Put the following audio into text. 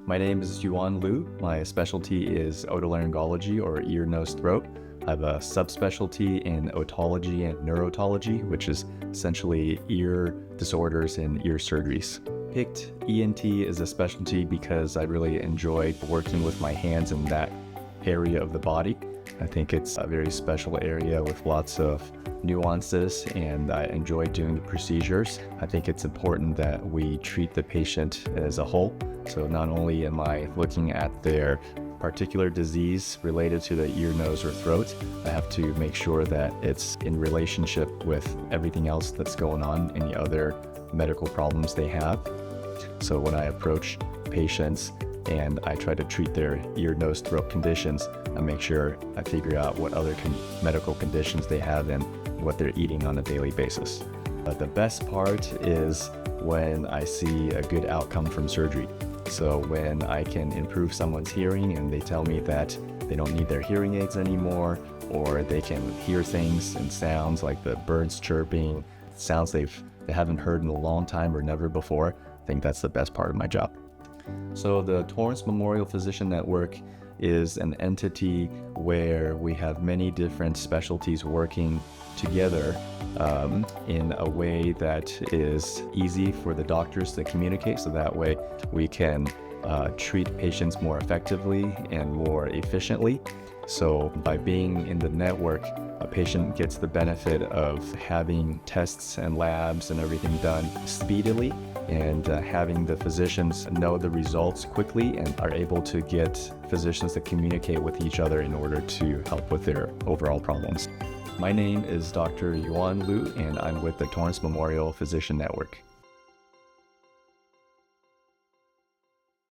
My name is Yuan Liu. My specialty is otolaryngology or ear, nose, throat. I have a subspecialty in otology and neurotology, which is essentially ear disorders and ear surgeries. Picked ENT as a specialty because I really enjoy working with my hands in that area of the body. I think it's a very special area with lots of nuances, and I enjoy doing the procedures. I think it's important that we treat the patient as a whole. So not only am I looking at their particular disease related to the ear, nose, or throat, I have to make sure that it's in relationship with everything else that's going on, any other medical problems they have. So when I approach patients and I try to treat their ear, nose, throat conditions, I make sure I figure out what other medical conditions they have and what they're eating on a daily basis. The best part is when I see a good outcome from surgery. So when I can improve someone's hearing and they tell me that they don't need their hearing aids anymore, or they can hear things and sounds like the birds chirping, sounds they haven't heard in a long time or never before, I think that's the best part of my job. So the Torrance Memorial Physician Network is an entity where we have many different specialties working together in a way that is easy for the doctors to communicate, so that way we can treat patients more effectively and more efficiently. So by being in the network, a patient gets the benefit of having tests and labs and everything done speedily, and having the physicians know the results quickly and are able to get physicians to communicate with each other in order to help with their overall problems. My name is Dr. Yuan Liu, and I'm with the Torrance Memorial Physician Network.